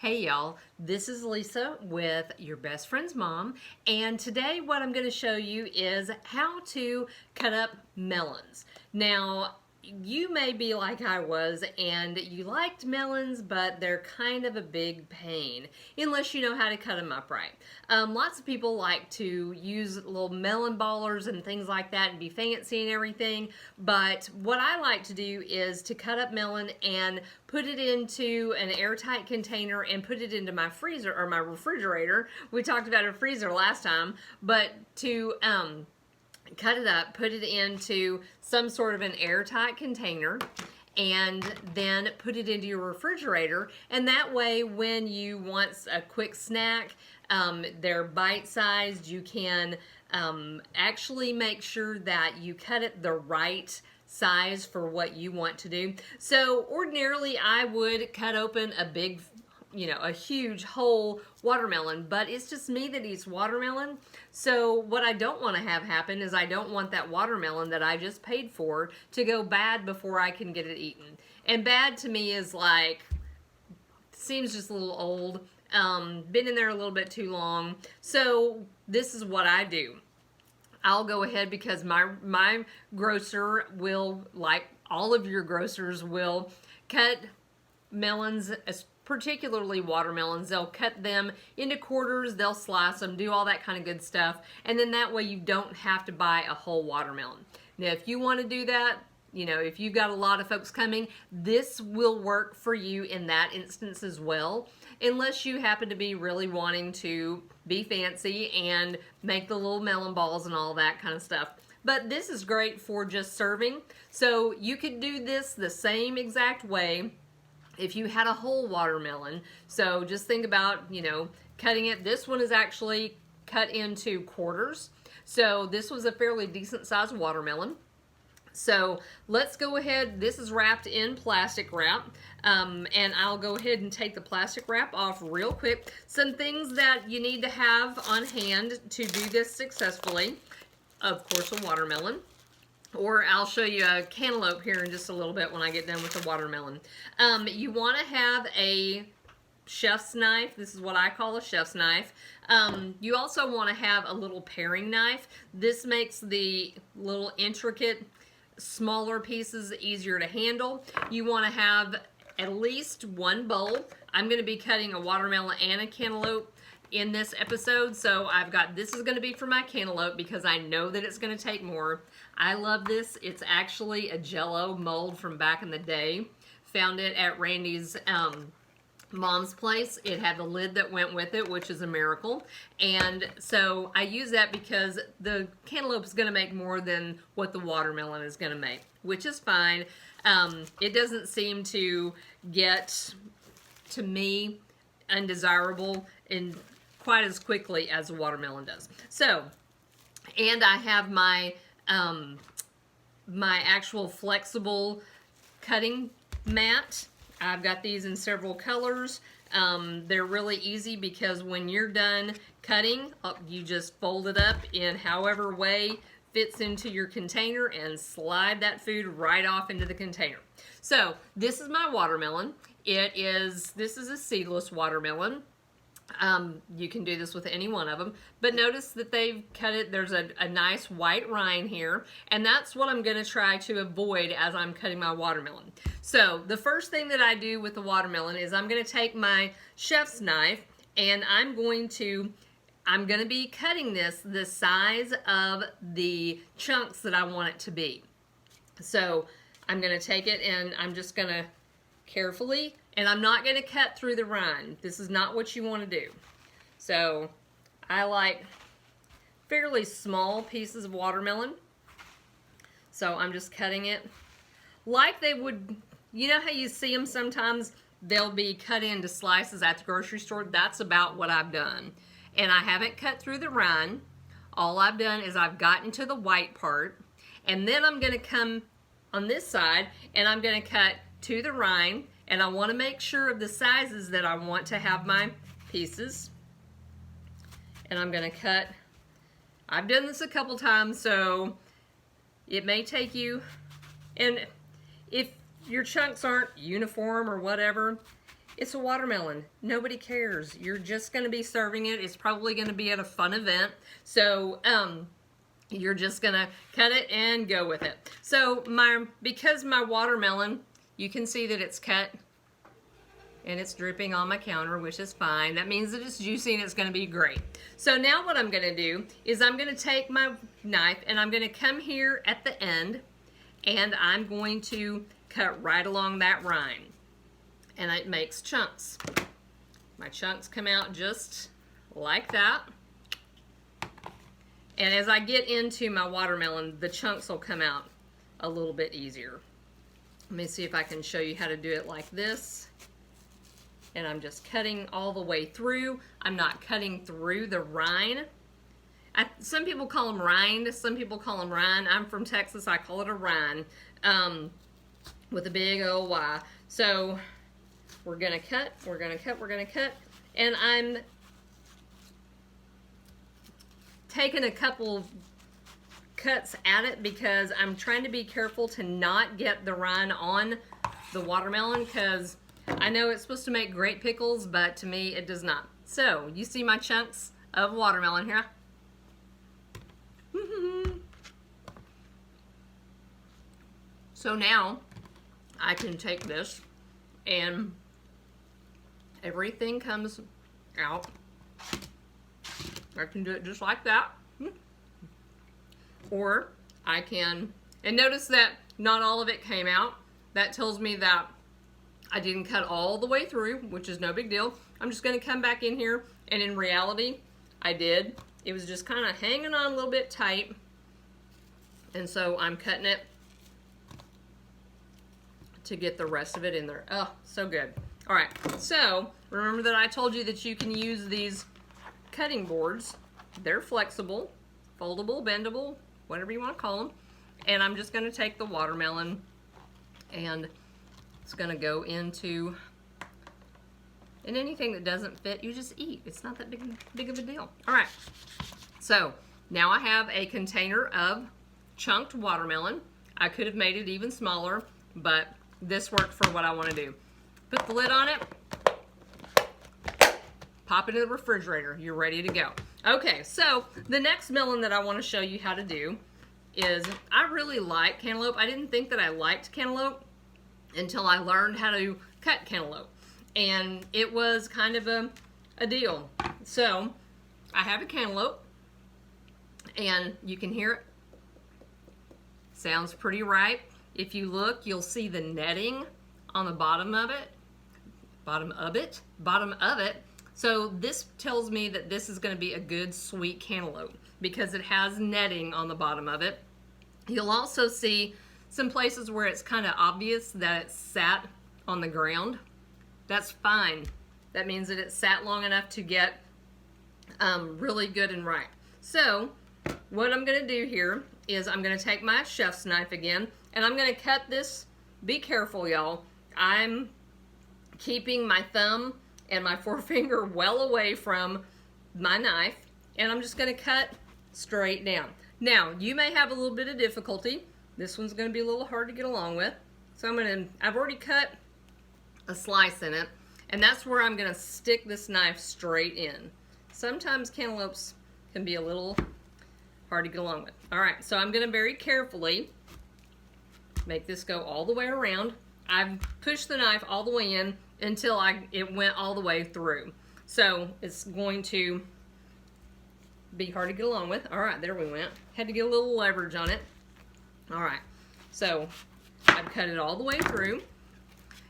Hey y'all, this is Lisa with Your Best Friend's Mom, and today what I'm going to show you is how to cut up melons. Now, you may be like I was and you liked melons, but they're kind of a big pain unless you know how to cut them up right. Lots of people like to use little melon ballers and things like that and be fancy and everything, but what I like to do is to cut up melon and put it into an airtight container and put it into my freezer or my refrigerator. We talked about a freezer last time, but to cut it up, put it into some sort of an airtight container, and then put it into your refrigerator. And that way, when you want a quick snack, they're bite-sized. You can actually make sure that you cut it the right size for what you want to do. So ordinarily, I would cut open a big, a huge whole watermelon, but it's just me that eats watermelon. So what I don't want to have happen is I don't want that watermelon that I just paid for to go bad before I can get it eaten. And bad to me is like, seems just a little old, been in there a little bit too long. So this is what I do. I'll go ahead because my grocer will, like all of your grocers, will cut melons, particularly watermelons. They'll cut them into quarters, they'll slice them, do all that kind of good stuff, and then that way you don't have to buy a whole watermelon. Now, if you want to do that, if you've got a lot of folks coming, this will work for you in that instance as well, unless you happen to be really wanting to be fancy and make the little melon balls and all that kind of stuff. But this is great for just serving. So you could do this the same exact way if you had a whole watermelon. So just think about, cutting it. This one is actually cut into quarters. So this was a fairly decent sized watermelon. So let's go ahead. This is wrapped in plastic wrap, and I'll go ahead and take the plastic wrap off real quick. Some things that you need to have on hand to do this successfully. Of course, a watermelon. Or I'll show you a cantaloupe here in just a little bit when I get done with the watermelon. You want to have a chef's knife. This is what I call a chef's knife. You also want to have a little paring knife. This makes the little intricate, smaller pieces easier to handle. You want to have at least one bowl. I'm going to be cutting a watermelon and a cantaloupe in this episode, so I've got, this is going to be for my cantaloupe because I know that it's going to take more. I love this. It's actually a Jell-O mold from back in the day. Found it at Randy's mom's place. It had the lid that went with it, which is a miracle. And so I use that because the cantaloupe is going to make more than what the watermelon is going to make, which is fine. It doesn't seem to get, to me, undesirable in quite as quickly as a watermelon does. So, and I have my my actual flexible cutting mat. I've got these in several colors. They're really easy because when you're done cutting, you just fold it up in however way fits into your container and slide that food right off into the container. So this is my watermelon. This is a seedless watermelon. You can do this with any one of them, but notice that they've cut it. There's a nice white rind here, and that's what I'm going to try to avoid as I'm cutting my watermelon. So the first thing that I do with the watermelon is I'm going to take my chef's knife, and I'm going to be cutting this the size of the chunks that I want it to be. So I'm going to take it and I'm just going to carefully, and I'm not going to cut through the rind. This is not what you want to do. So I like fairly small pieces of watermelon. So I'm just cutting it like they would, you know how you see them sometimes, they'll be cut into slices at the grocery store. That's about what I've done. And I haven't cut through the rind. All I've done is I've gotten to the white part, and then I'm going to come on this side and I'm going to cut to the rind, and I want to make sure of the sizes that I want to have my pieces. And I'm going to cut. I've done this a couple times, so it may take you, and if your chunks aren't uniform or whatever, It's a watermelon. Nobody cares. You're just going to be serving it. It's probably going to be at a fun event. So, you're just going to cut it and go with it. So, because my watermelon, you can see that it's cut and it's dripping on my counter, which is fine. That means that it's juicy and it's going to be great. So now what I'm going to do is I'm going to take my knife and I'm going to come here at the end and I'm going to cut right along that rind. And it makes chunks. My chunks come out just like that. And as I get into my watermelon, the chunks will come out a little bit easier. Let me see if I can show you how to do it like this. And I'm just cutting all the way through. I'm not cutting through the rind. Some people call them rind, some people call them rind. I'm from Texas, I call it a rind, with a big old Y. So we're gonna cut, we're gonna cut, we're gonna cut, and I'm taking a couple cuts at it because I'm trying to be careful to not get the rind on the watermelon, because I know it's supposed to make great pickles, but to me it does not. So you see my chunks of watermelon here. So now I can take this and everything comes out. I can do it just like that. Or I can, and notice that not all of it came out. That tells me that I didn't cut all the way through, which is no big deal. I'm just going to come back in here, and in reality, I did. It was just kind of hanging on a little bit tight, and so I'm cutting it to get the rest of it in there. Oh, so good. All right, so remember that I told you that you can use these cutting boards. They're flexible, foldable, bendable, whatever you want to call them. And I'm just going to take the watermelon and it's going to go into, and anything that doesn't fit, you just eat. It's not that big of a deal. All right, so now I have a container of chunked watermelon. I could have made it even smaller, but this worked for what I want to do. Put the lid on it, pop it in the refrigerator. You're ready to go. Okay, so the next melon that I want to show you how to do is, I really like cantaloupe. I didn't think that I liked cantaloupe until I learned how to cut cantaloupe. And it was kind of a deal. So I have a cantaloupe and you can hear it. Sounds pretty ripe. If you look, you'll see the netting on the bottom of it. Bottom of it. So this tells me that this is going to be a good sweet cantaloupe because it has netting on the bottom of it. You'll also see some places where it's kind of obvious that it's sat on the ground. That's fine. That means that it sat long enough to get really good and ripe. So what I'm going to do here is I'm going to take my chef's knife again and I'm going to cut this. Be careful, y'all. I'm keeping my thumb and my forefinger well away from my knife, and I'm just going to cut straight down. Now, you may have a little bit of difficulty. This one's going to be a little hard to get along with. So I've already cut a slice in it, and that's where I'm going to stick this knife straight in. Sometimes cantaloupes can be a little hard to get along with. All right, so I'm going to very carefully make this go all the way around. I've pushed the knife all the way in until it went all the way through. So it's going to be hard to get along with. All right, there we went. Had to get a little leverage on it. All right, so I've cut it all the way through,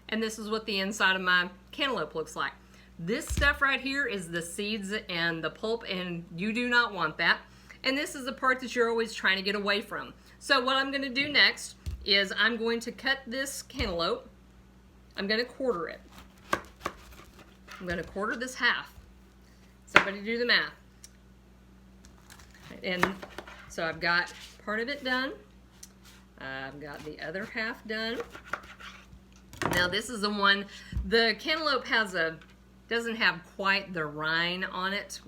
and this is what the inside of my cantaloupe looks like. This stuff right here is the seeds and the pulp, and you do not want that. And this is the part that you're always trying to get away from. So what I'm going to do next is I'm going to cut this cantaloupe. I'm going to quarter it. I'm going to quarter this half. Somebody do the math. And so I've got part of it done. I've got the other half done. Now this is the one, the cantaloupe doesn't have quite the rind on it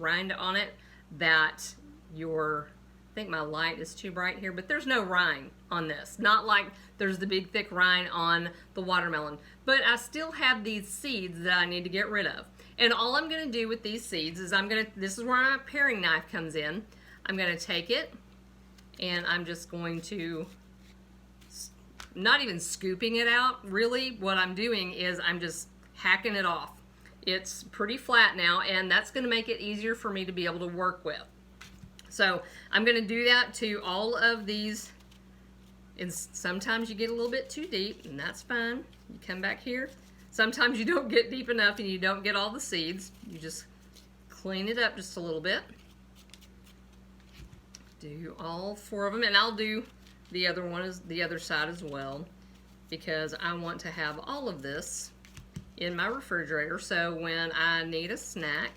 that your think my light is too bright here, but there's no rind on this. Not like there's the big thick rind on the watermelon. But I still have these seeds that I need to get rid of. And all I'm gonna do with these seeds is this is where my paring knife comes in. I'm gonna take it and I'm just going to, not even scooping it out, really. What I'm doing is I'm just hacking it off. It's pretty flat now, and that's gonna make it easier for me to be able to work with. So I'm gonna do that to all of these, and sometimes you get a little bit too deep, and that's fine. You come back here. Sometimes you don't get deep enough and you don't get all the seeds. You just clean it up just a little bit. Do all 4 of them, and I'll do the other one is the other side as well, because I want to have all of this in my refrigerator, so when I need a snack,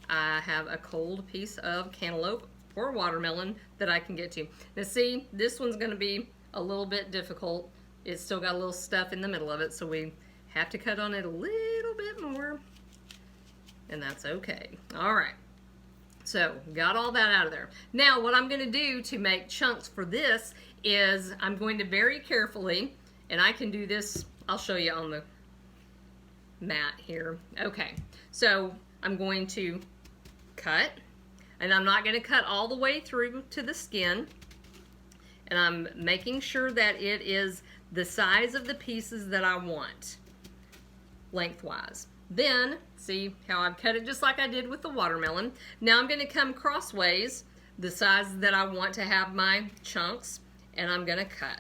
I have a cold piece of cantaloupe or watermelon that I can get to. Now see, this one's gonna be a little bit difficult. It's still got a little stuff in the middle of it, so we have to cut on it a little bit more, and that's okay. All right, so got all that out of there. Now what I'm gonna do to make chunks for this is I'm going to very carefully, and I can do this, I'll show you on the mat here. Okay, so I'm going to cut, and I'm not gonna cut all the way through to the skin, and I'm making sure that it is the size of the pieces that I want lengthwise. Then, see how I've cut it just like I did with the watermelon. Now I'm going to come crossways, the size that I want to have my chunks, and I'm going to cut.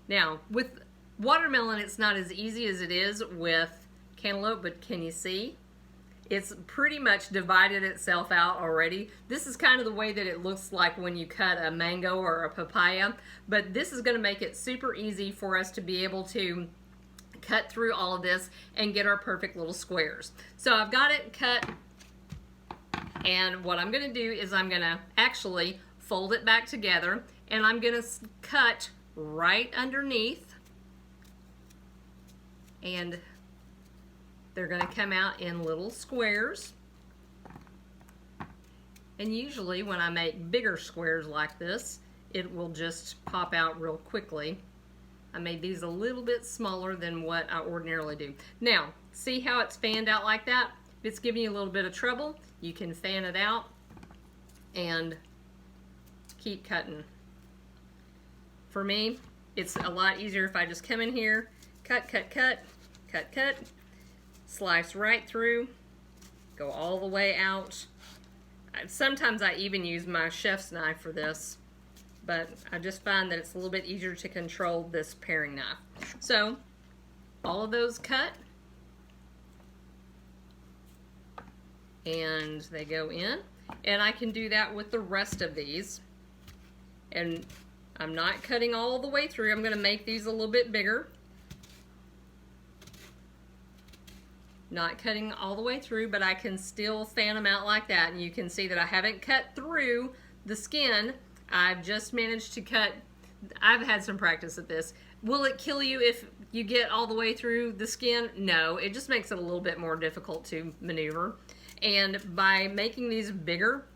Now, with watermelon, it's not as easy as it is with cantaloupe, but can you see? It's pretty much divided itself out already. This is kind of the way that it looks like when you cut a mango or a papaya, but this is going to make it super easy for us to be able to cut through all of this and get our perfect little squares. So I've got it cut, and what I'm going to do is I'm going to actually fold it back together, and I'm going to cut right underneath, and they're going to come out in little squares. And usually when I make bigger squares like this, it will just pop out real quickly. I made these a little bit smaller than what I ordinarily do. Now, see how it's fanned out like that? If it's giving you a little bit of trouble, you can fan it out and keep cutting. For me, it's a lot easier if I just come in here, cut, cut, cut, cut, cut, slice right through, go all the way out. Sometimes I even use my chef's knife for this, but I just find that it's a little bit easier to control this paring knife. So, all of those cut, and they go in, and I can do that with the rest of these. And I'm not cutting all the way through. I'm going to make these a little bit bigger. Not cutting all the way through, but I can still fan them out like that, and you can see that I haven't cut through the skin. I've just managed to cut. I've had some practice at this. Will it kill you if you get all the way through the skin? No, it just makes it a little bit more difficult to maneuver. And by making these bigger,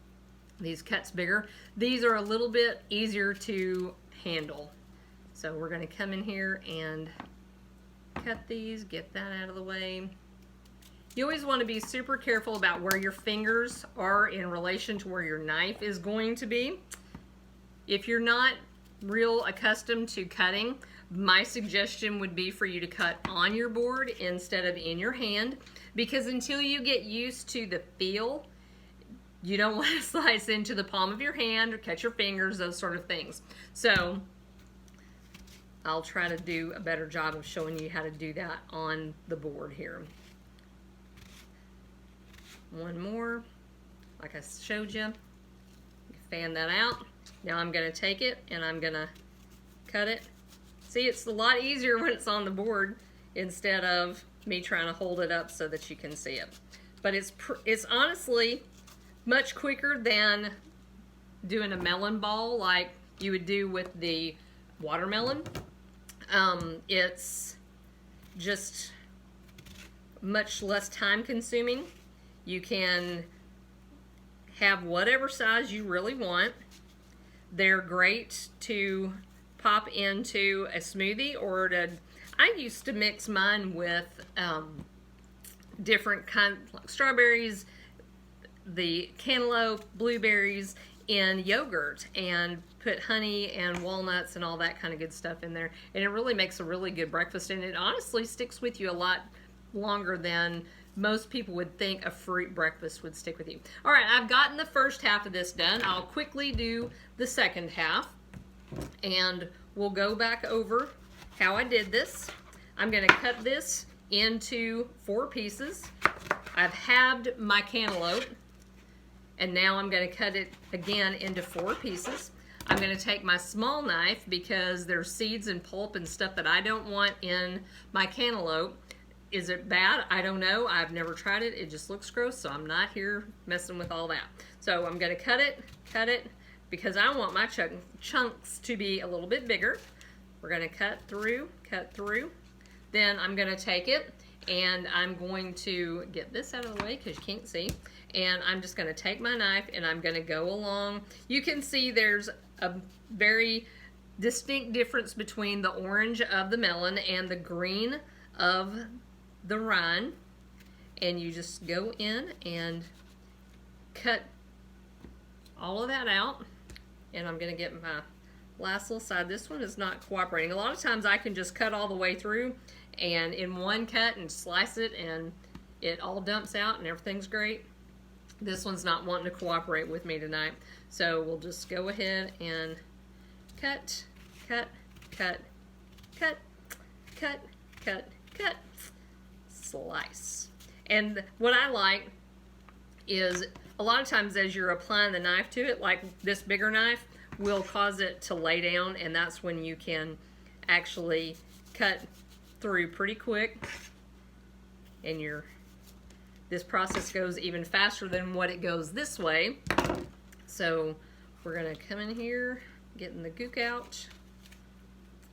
these cuts bigger, these are a little bit easier to handle. So we're going to come in here and cut these, get that out of the way. You always want to be super careful about where your fingers are in relation to where your knife is going to be. If you're not real accustomed to cutting, my suggestion would be for you to cut on your board instead of in your hand, because until you get used to the feel, you don't want to slice into the palm of your hand or cut your fingers, those sort of things. So I'll try to do a better job of showing you how to do that on the board here. One more, like I showed you. Fan that out. Now I'm going to take it and I'm going to cut it. See, it's a lot easier when it's on the board instead of me trying to hold it up so that you can see it. But it's honestly much quicker than doing a melon ball like you would do with the watermelon. It's just much less time consuming. You can have whatever size you really want. They're great to pop into a smoothie or to, I used to mix mine with different kinds, like strawberries, the cantaloupe, blueberries in yogurt, and put honey and walnuts and all that kind of good stuff in there. And it really makes a really good breakfast, and it honestly sticks with you a lot longer than most people would think a fruit breakfast would stick with you. All right, I've gotten the first half of this done. I'll quickly do the second half, and we'll go back over how I did this. I'm gonna cut this into 4 pieces. I've halved my cantaloupe, and now I'm gonna cut it again into 4 pieces. I'm gonna take my small knife because there's seeds and pulp and stuff that I don't want in my cantaloupe. Is it bad? I don't know. I've never tried it. It just looks gross, so I'm not here messing with all that. So I'm gonna cut it, because I want my chunks to be a little bit bigger. We're gonna cut through. Then I'm gonna take it, and I'm going to get this out of the way because you can't see. And I'm just gonna take my knife and I'm gonna go along. You can see there's a very distinct difference between the orange of the melon and the green of the rind. And you just go in and cut all of that out. And I'm gonna get my last little side. This one is not cooperating. A lot of times I can just cut all the way through and in one cut and slice it, and it all dumps out and everything's great. This one's not wanting to cooperate with me tonight. So we'll just go ahead and cut, slice. And what I like is a lot of times as you're applying the knife to it, like this bigger knife will cause it to lay down, and that's when you can actually cut through pretty quick, and this process goes even faster than what it goes this way. So we're gonna come in here, getting the gook out.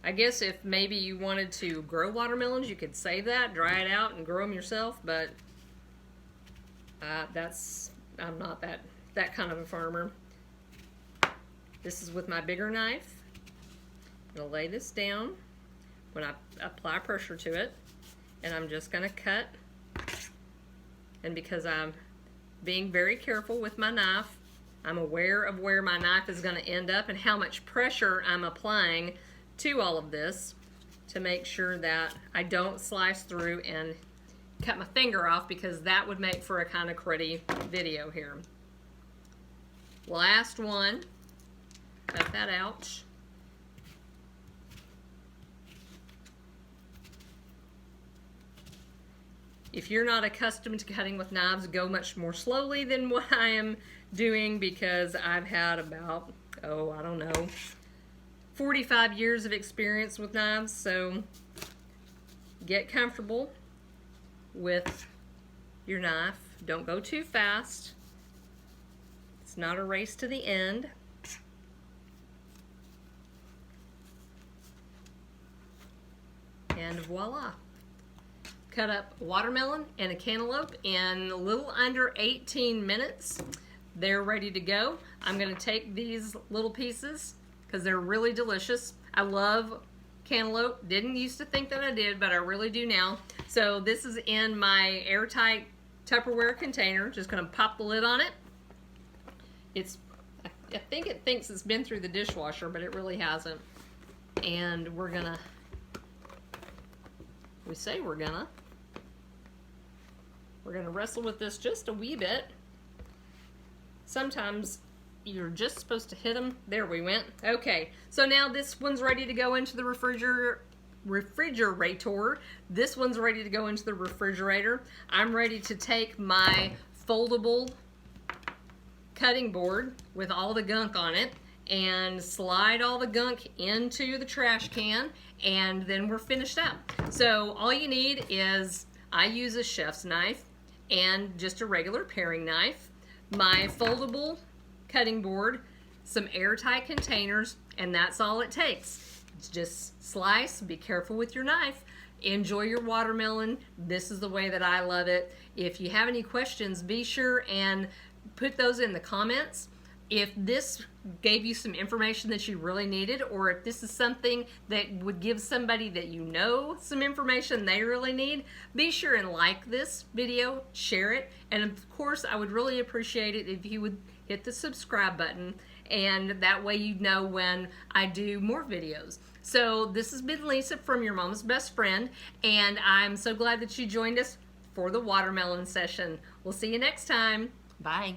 I guess if maybe you wanted to grow watermelons, you could save that, dry it out, and grow them yourself, but I'm not that kind of a farmer. This is with my bigger knife. I'm gonna lay this down when I apply pressure to it, and I'm just gonna cut. And because I'm being very careful with my knife, I'm aware of where my knife is gonna end up and how much pressure I'm applying to all of this to make sure that I don't slice through and cut my finger off, because that would make for a kind of cruddy video here. Last one, cut that out. If you're not accustomed to cutting with knives, go much more slowly than what I am doing, because I've had about, I don't know, 45 years of experience with knives. So get comfortable with your knife. Don't go too fast. It's not a race to the end. And voila. Cut up watermelon and a cantaloupe in a little under 18 minutes. They're ready to go. I'm gonna take these little pieces because they're really delicious. I love cantaloupe. Didn't used to think that I did, but I really do now. So this is in my airtight Tupperware container. Just gonna pop the lid on it. I think it thinks it's been through the dishwasher, but it really hasn't. And we're gonna wrestle with this just a wee bit. Sometimes you're just supposed to hit them. There we went. Okay, so now this one's ready to go into the refrigerator. This one's ready to go into the refrigerator. I'm ready to take my foldable cutting board with all the gunk on it and slide all the gunk into the trash can, and then we're finished up. So all you need is, I use a chef's knife and just a regular paring knife, my foldable cutting board, some airtight containers, and that's all it takes. Just slice, be careful with your knife, enjoy your watermelon. This is the way that I love it. If you have any questions, be sure and put those in the comments. If this gave you some information that you really needed, or if this is something that would give somebody that you know some information they really need, be sure and like this video, share it, and of course I would really appreciate it if you would hit the subscribe button, and that way you know when I do more videos. So this has been Lisa from Your Mom's Best Friend, and I'm so glad that you joined us for the watermelon session. We'll see you next time. Bye.